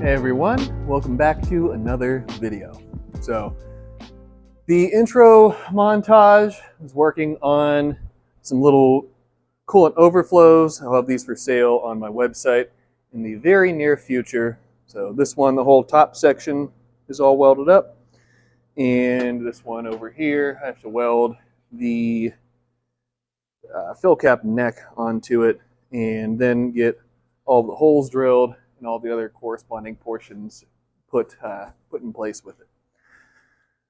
Hey everyone, welcome back to another video. So the intro montage is working on some little coolant overflows. I'll have these for sale on my website in the very near future. So this one, the whole top section is all welded up. And this one over here, I have to weld the fill cap neck onto it and then get all the holes drilled and all the other corresponding portions put in place with it.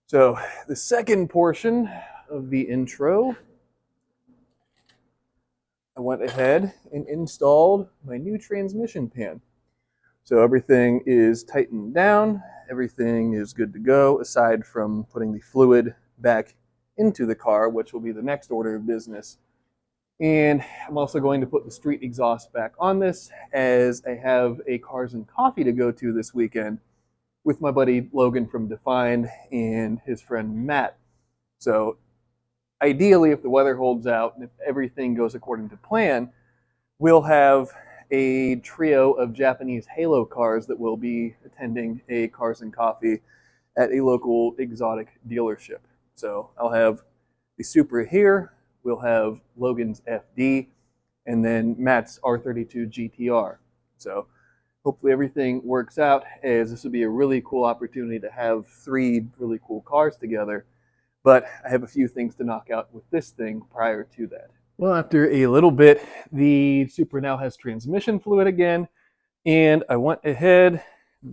So the second portion of the intro, I went ahead and installed my new transmission pan. So everything is tightened down, everything is good to go, aside from putting the fluid back into the car, which will be the next order of business. And I'm also going to put the street exhaust back on this, as I have a Cars and Coffee to go to this weekend with my buddy Logan from Defined and his friend Matt. So ideally, if the weather holds out and if everything goes according to plan, we'll have a trio of Japanese Halo cars that will be attending a Cars and Coffee at a local exotic dealership. So I'll have the Supra here, we'll have Logan's FD, and then Matt's R32 GTR. So hopefully everything works out, as this would be a really cool opportunity to have three really cool cars together. But I have a few things to knock out with this thing prior to that. Well, after a little bit, the Supra now has transmission fluid again, and I went ahead,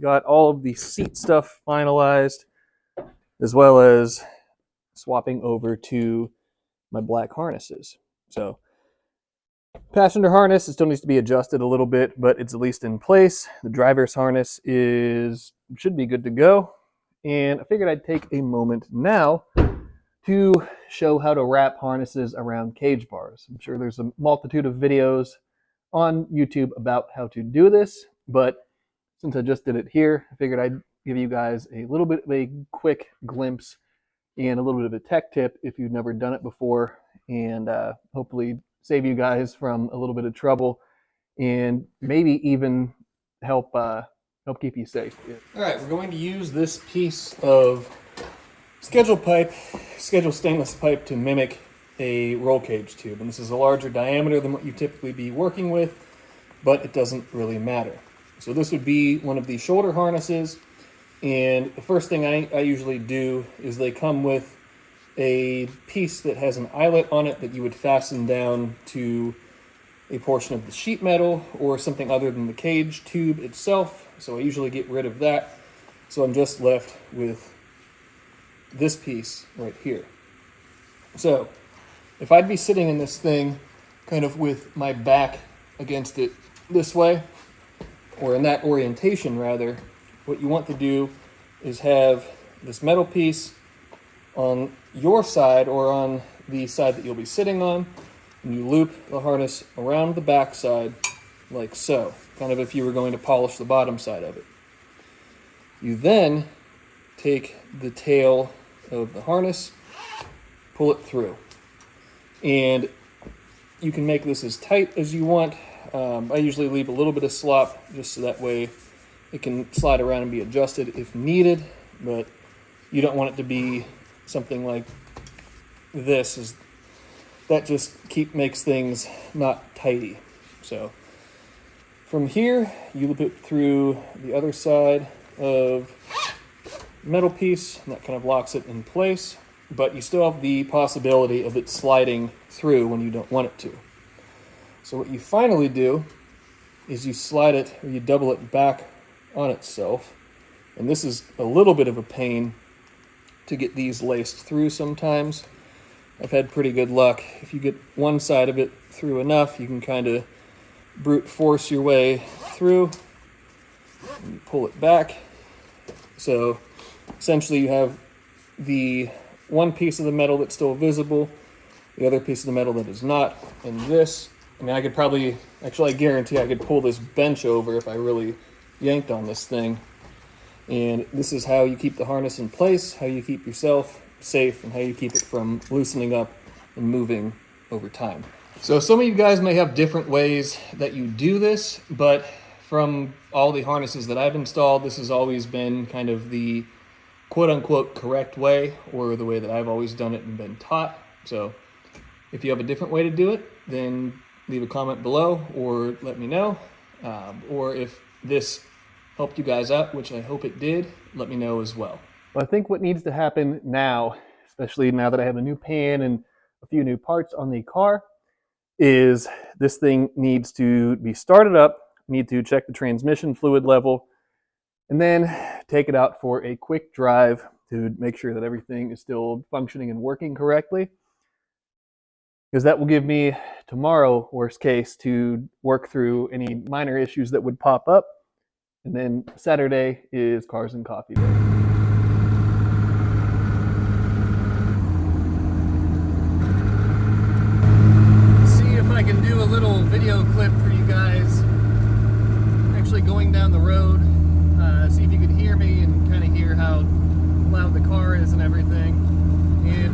got all of the seat stuff finalized, as well as swapping over to my black harnesses. So passenger harness, it still needs to be adjusted a little bit, but it's at least in place. The driver's harness should be good to go. And I figured I'd take a moment now to show how to wrap harnesses around cage bars. I'm sure there's a multitude of videos on YouTube about how to do this, but since I just did it here, I figured I'd give you guys a little bit of a quick glimpse and a little bit of a tech tip if you've never done it before, and hopefully save you guys from a little bit of trouble and maybe even help keep you safe. All right, we're going to use this piece of schedule stainless pipe to mimic a roll cage tube, and this is a larger diameter than what you typically be working with, but it doesn't really matter. So this would be one of the shoulder harnesses, and the first thing I usually do is they come with a piece that has an eyelet on it that you would fasten down to a portion of the sheet metal or something other than the cage tube itself. So I usually get rid of that. So I'm just left with this piece right here. So if I'd be sitting in this thing kind of with my back against it this way, or in that orientation rather, what you want to do is have this metal piece on your side or on the side that you'll be sitting on, and you loop the harness around the back side like so, kind of if you were going to polish the bottom side of it. You then take the tail of the harness, pull it through, and you can make this as tight as you want. I usually leave a little bit of slop just so that way it can slide around and be adjusted if needed, but you don't want it to be something like this. That just makes things not tidy. So from here, you loop it through the other side of the metal piece, and that kind of locks it in place, but you still have the possibility of it sliding through when you don't want it to. So what you finally do is you slide it, or you double it back on itself, and this is a little bit of a pain to get these laced through sometimes. I've had pretty good luck. If you get one side of it through enough, you can kind of brute force your way through, and you pull it back. So essentially you have the one piece of the metal that's still visible, the other piece of the metal that is not, and this, I mean, I guarantee I could pull this bench over if I really yanked on this thing. And this is how you keep the harness in place, how you keep yourself safe, and how you keep it from loosening up and moving over time. So some of you guys may have different ways that you do this, but from all the harnesses that I've installed, this has always been kind of the quote-unquote correct way, or the way that I've always done it and been taught. So if you have a different way to do it, then leave a comment below or let me know. Or if this helped you guys out, which I hope it did, let me know as well. Well, I think what needs to happen now, especially now that I have a new pan and a few new parts on the car, is this thing needs to be started up, need to check the transmission fluid level, and then take it out for a quick drive to make sure that everything is still functioning and working correctly. Because that will give me tomorrow, worst case, to work through any minor issues that would pop up. And then Saturday is cars and coffee day. See if I can do a little video clip for you guys actually going down the road. See if you can hear me and kind of hear how loud the car is and everything. It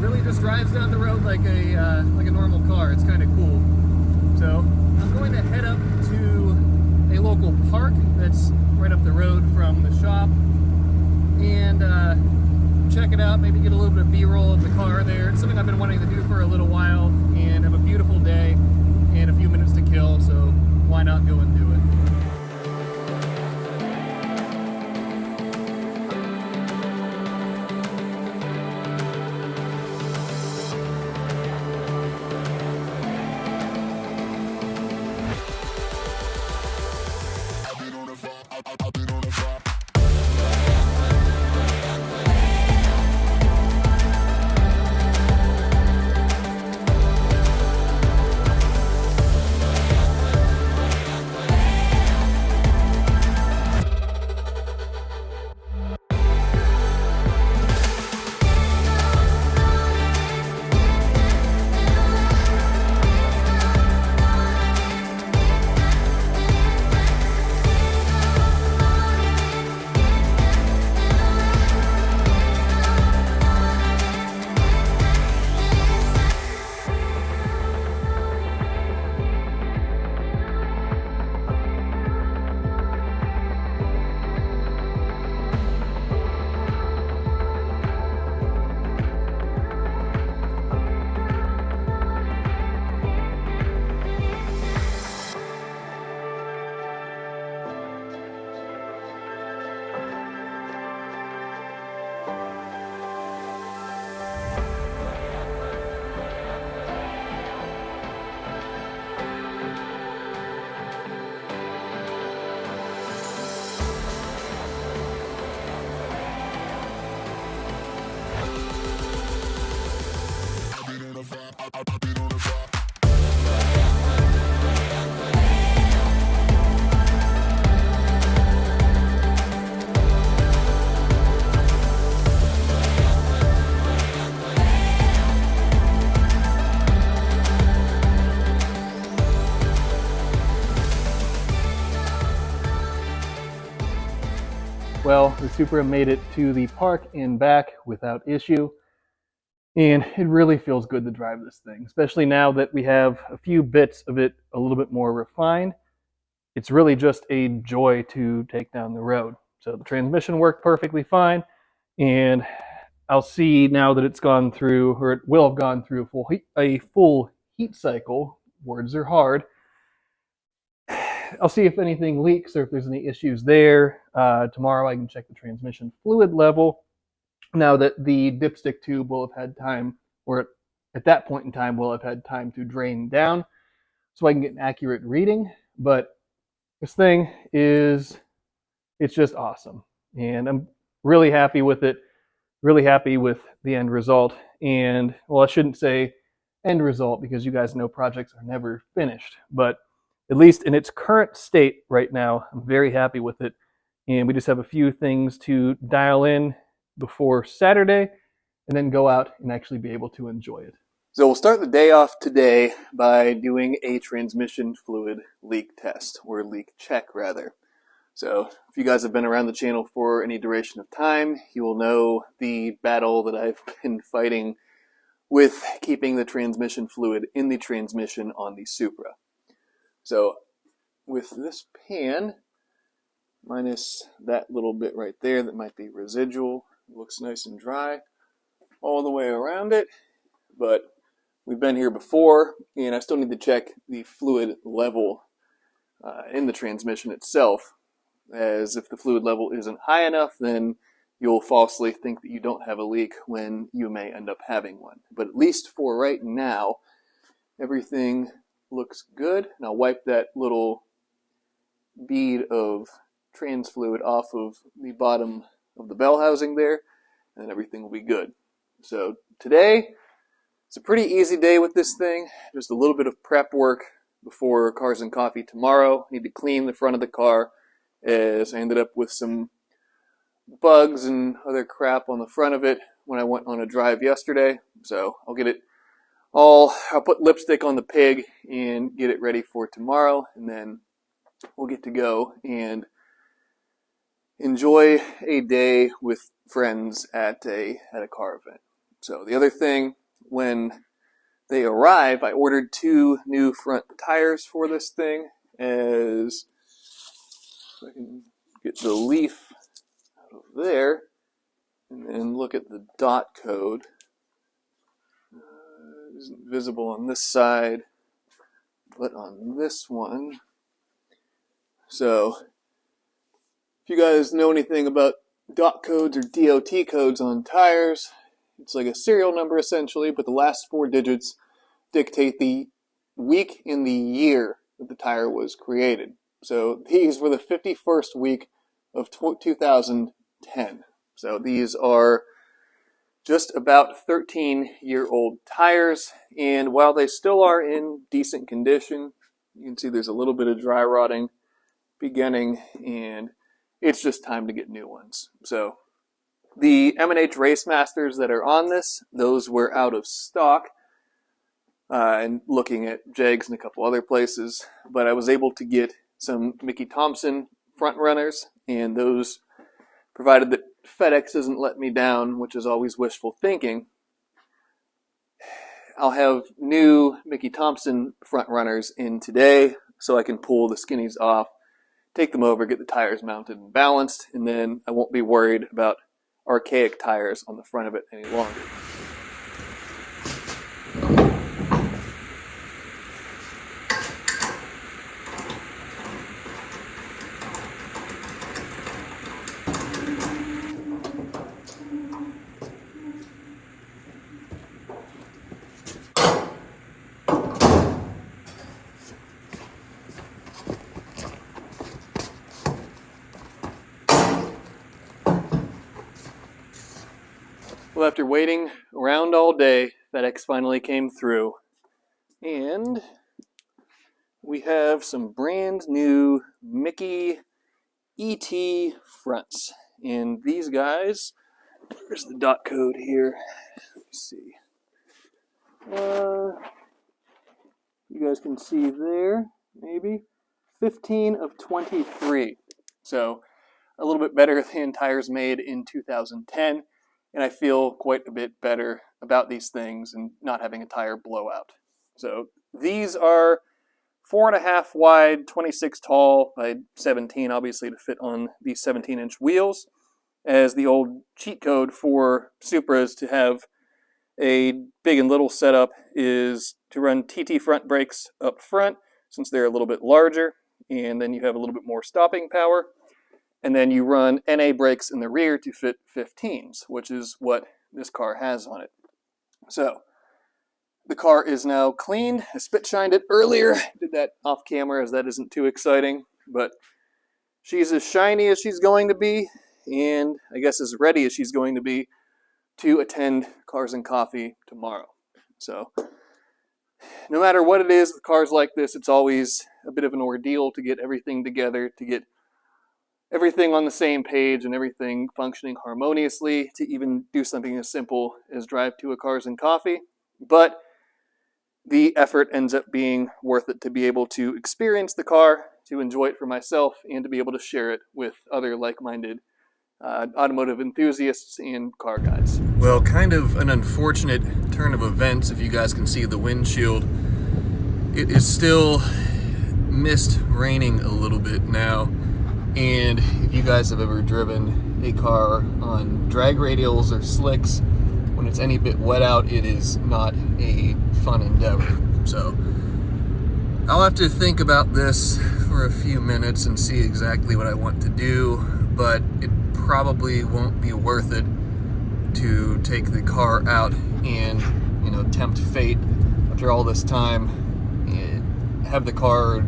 really just drives down the road like a normal car. It's kind of cool. So I'm going to head up to a local park that's right up the road from the shop and check it out, maybe get a little bit of B-roll of the car there. It's something I've been wanting to do for a little while, and have a beautiful day and a few minutes to kill, so why not go and do it. Well, the Supra made it to the park and back without issue, and it really feels good to drive this thing, especially now that we have a few bits of it a little bit more refined. It's really just a joy to take down the road. So the transmission worked perfectly fine, and I'll see now that it's gone through, or it will have gone through a full heat cycle. Words are hard. I'll see if anything leaks or if there's any issues there. Tomorrow I can check the transmission fluid level. Now that the dipstick tube will have had time, or at that point in time will have had time to drain down, so I can get an accurate reading. But this thing is, it's just awesome. And I'm really happy with it, really happy with the end result. And, well, I shouldn't say end result because you guys know projects are never finished, but at least in its current state right now, I'm very happy with it. And we just have a few things to dial in before Saturday and then go out and actually be able to enjoy it. So we'll start the day off today by doing a transmission fluid leak test, or leak check rather. So if you guys have been around the channel for any duration of time, you will know the battle that I've been fighting with keeping the transmission fluid in the transmission on the Supra. So with this pan, minus that little bit right there that might be residual. It looks nice and dry all the way around it, but we've been here before, and I still need to check the fluid level in the transmission itself, as if the fluid level isn't high enough, then you'll falsely think that you don't have a leak when you may end up having one. But at least for right now, everything looks good. And I'll wipe that little bead of trans fluid off of the bottom of the bell housing there, and everything will be good. So today, it's a pretty easy day with this thing. Just a little bit of prep work before Cars and Coffee tomorrow. I need to clean the front of the car, as I ended up with some bugs and other crap on the front of it when I went on a drive yesterday. So I'll put lipstick on the pig and get it ready for tomorrow, and then we'll get to go and enjoy a day with friends at a car event. So the other thing, when they arrive, I ordered 2 new front tires for this thing, as I can get the leaf out of there and then look at the dot code. It isn't visible on this side, but on this one. So if you guys know anything about dot codes or DOT codes on tires, it's like a serial number essentially, but the last 4 digits dictate the week in the year that the tire was created. So these were the 51st week of 2010. So these are just about 13-year-old tires, and while they still are in decent condition, you can see there's a little bit of dry rotting beginning, and it's just time to get new ones. So the M&H Race Masters that are on this, those were out of stock, and looking at Jegs and a couple other places, but I was able to get some Mickey Thompson front runners, and those, provided that FedEx doesn't let me down, which is always wishful thinking, I'll have new Mickey Thompson front runners in today, so I can pull the skinnies off, take them over, get the tires mounted and balanced, and then I won't be worried about archaic tires on the front of it any longer. Well, after waiting around all day, FedEx finally came through, and we have some brand new Mickey ET fronts. And these guys, where's the dot code here? Let's see. You guys can see there, maybe 15 of 23. So a little bit better than tires made in 2010. And I feel quite a bit better about these things and not having a tire blowout. So these are 4.5 wide, 26 tall by 17, obviously to fit on these 17-inch wheels, as the old cheat code for Supras to have a big and little setup is to run TT front brakes up front, since they're a little bit larger, and then you have a little bit more stopping power. And then you run NA brakes in the rear to fit 15s, which is what this car has on it. So the car is now cleaned. I spit shined it earlier. Did that off camera, as that isn't too exciting. But she's as shiny as she's going to be, and I guess as ready as she's going to be to attend Cars and Coffee tomorrow. So no matter what it is with cars like this, it's always a bit of an ordeal to get everything together, to get everything on the same page and everything functioning harmoniously, to even do something as simple as drive to a Cars and Coffee. But the effort ends up being worth it to be able to experience the car, to enjoy it for myself, and to be able to share it with other like-minded automotive enthusiasts and car guys. Well, kind of an unfortunate turn of events, if you guys can see the windshield. It is still mist raining a little bit now, and if you guys have ever driven a car on drag radials or slicks, when it's any bit wet out, it is not a fun endeavor. So I'll have to think about this for a few minutes and see exactly what I want to do, but it probably won't be worth it to take the car out and, you know, tempt fate after all this time, have the car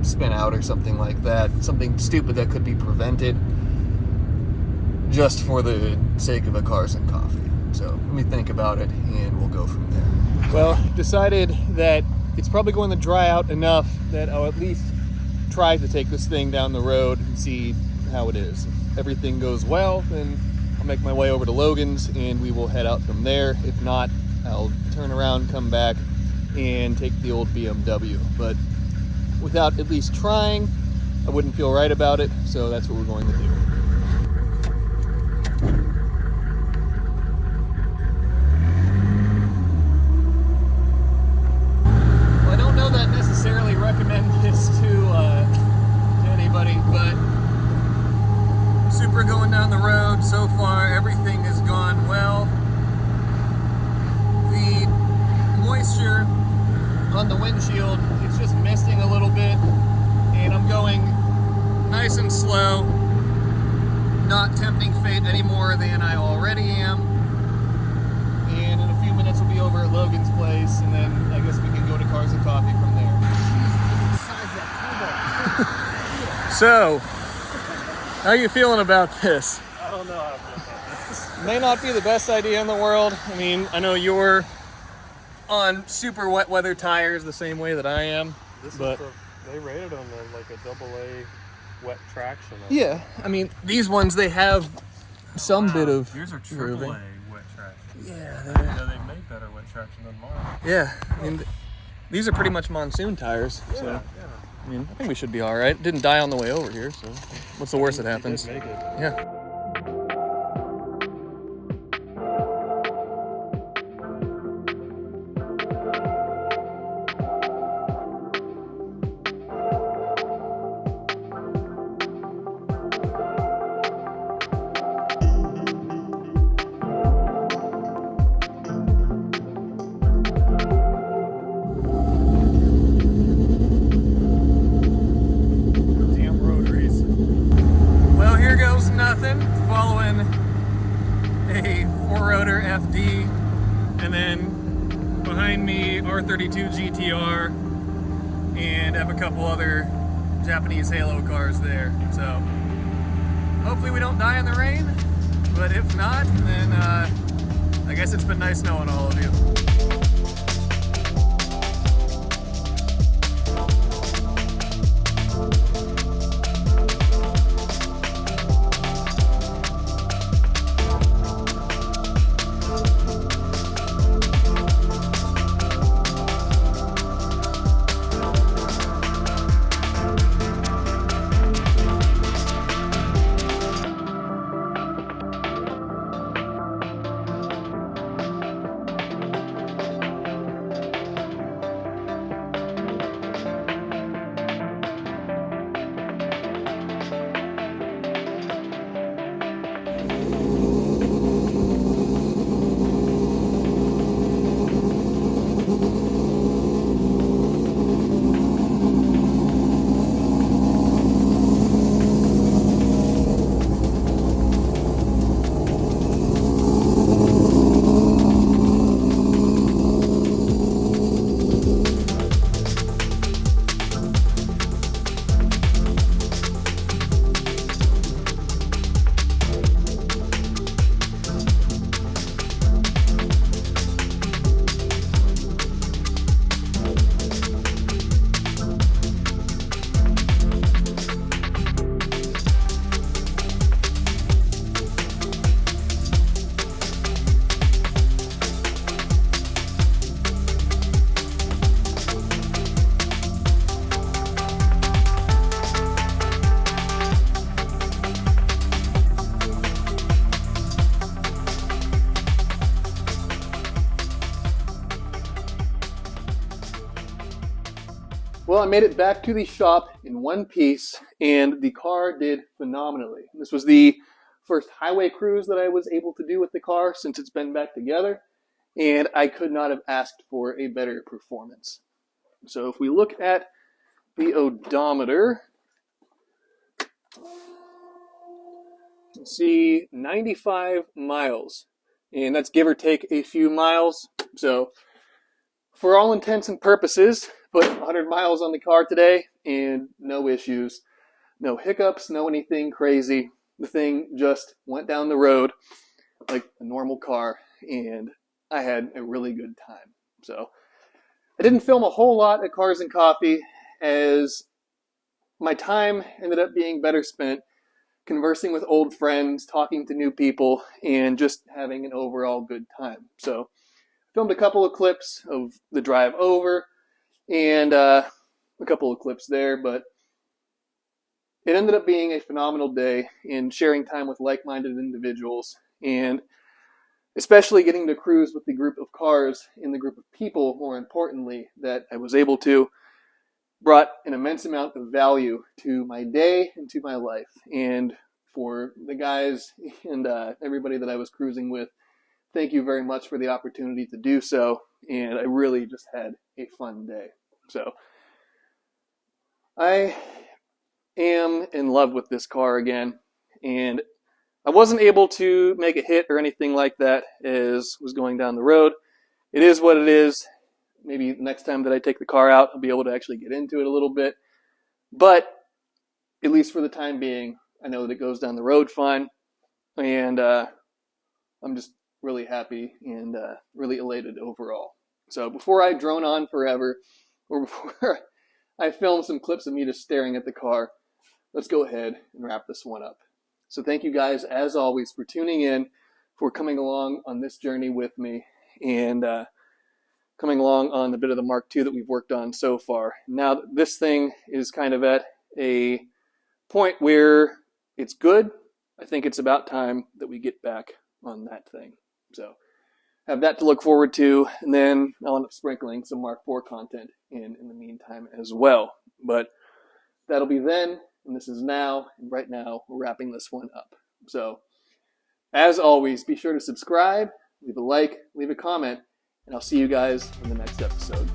spin out or something like that, something stupid that could be prevented just for the sake of a cars and coffee. So let me think about it and we'll go from there. Well, decided that it's probably going to dry out enough that I'll at least try to take this thing down the road and see how it is. If everything goes well, then I'll make my way over to Logan's and we will head out from there. If not, I'll turn around, come back, and take the old BMW. But without at least trying, I wouldn't feel right about it, so that's what we're going to do. Well, I don't know that I necessarily recommend this to anybody, but Supra going down the road so far, everything has gone well. The moisture on the windshield, it's just misting a little bit, and I'm going nice and slow, not tempting fate any more than I already am. And in a few minutes we'll be over at Logan's place, and then I guess we can go to Cars and Coffee from there. So, how are you feeling about this? I don't know how to feel about this. May not be the best idea in the world. I mean, I know you're on super wet weather tires the same way that I am. But they rated them like a AA wet traction. Yeah, I mean, these ones, they have some bit of Yours are grooving. AAA wet traction. Yeah, they make better wet traction than mine. yeah. I mean, these are pretty much monsoon tires. So, Yeah. I mean, I think we should be all right. Didn't die on the way over here, so what's the worst that happens? You did make it. Yeah. Nothing, following a 4-rotor FD, and then behind me R32 GTR, and have a couple other Japanese Halo cars there. So hopefully we don't die in the rain, but if not, then I guess it's been nice knowing all of you. Well, I made it back to the shop in one piece, and the car did phenomenally. This was the first highway cruise that I was able to do with the car since it's been back together, and I could not have asked for a better performance. So if we look at the odometer, you see 95 miles, and that's give or take a few miles. So for all intents and purposes, put 100 miles on the car today and no issues, no hiccups, no anything crazy. The thing just went down the road like a normal car, and I had a really good time. So I didn't film a whole lot at Cars and Coffee, as my time ended up being better spent conversing with old friends, talking to new people, and just having an overall good time. So filmed a couple of clips of the drive over and a couple of clips there, but it ended up being a phenomenal day in sharing time with like-minded individuals, and especially getting to cruise with the group of cars and the group of people, more importantly, that I was able to, brought an immense amount of value to my day and to my life. And for the guys and everybody that I was cruising with, thank you very much for the opportunity to do so. And I really just had a fun day. So I am in love with this car again. And I wasn't able to make a hit or anything like that as was going down the road. It is what it is. Maybe next time that I take the car out, I'll be able to actually get into it a little bit. But at least for the time being, I know that it goes down the road fine. And I'm just really happy and really elated overall. So before I drone on forever, or before I film some clips of me just staring at the car, let's go ahead and wrap this one up. So thank you guys, as always, for tuning in, for coming along on this journey with me, and coming along on the bit of the Mark II that we've worked on so far. Now this thing is kind of at a point where it's good. I think it's about time that we get back on that thing. So have that to look forward to, and then I'll end up sprinkling some Mark IV content in the meantime as well. But that'll be then, and this is now, and right now we're wrapping this one up. So as always, be sure to subscribe, leave a like, leave a comment, and I'll see you guys in the next episode.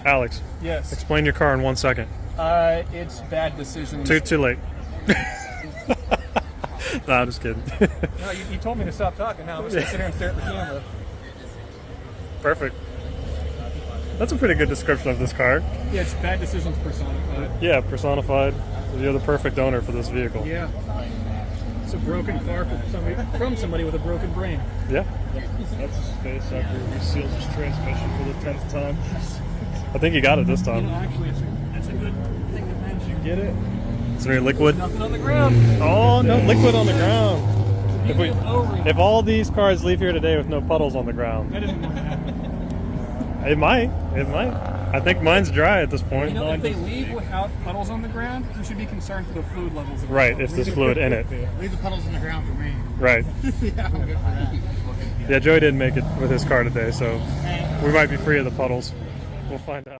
Alex, Yes. explain your car in 1 second. It's bad decisions. Too late. No, I'm just kidding. No, you told me to stop talking. Now I'm just gonna sit here and stare at the camera. Perfect. That's a pretty good description of this car. Yeah, it's bad decisions personified. Yeah, personified. You're the perfect owner for this vehicle. Yeah. It's a broken car from somebody with a broken brain. Yeah. That's his face after he sealed his transmission for the 10th time. I think you got it this You know, time. actually, it's a good thing to mention. Get it? Is there any liquid? Nothing on the ground. Oh, no liquid on the ground. O-ring. If all these cars leave here today with no puddles on the ground, That isn't going to happen. it might. It might. I think mine's dry at this point. You know, if they leave without puddles on the ground, you should be concerned for the fluid levels. Of the Right, car. if there's fluid in it. Leave the puddles on the ground for me. Right. Yeah, I'm good for that. Yeah, Joey didn't make it with his car today, so we might be free of the puddles. We'll find out.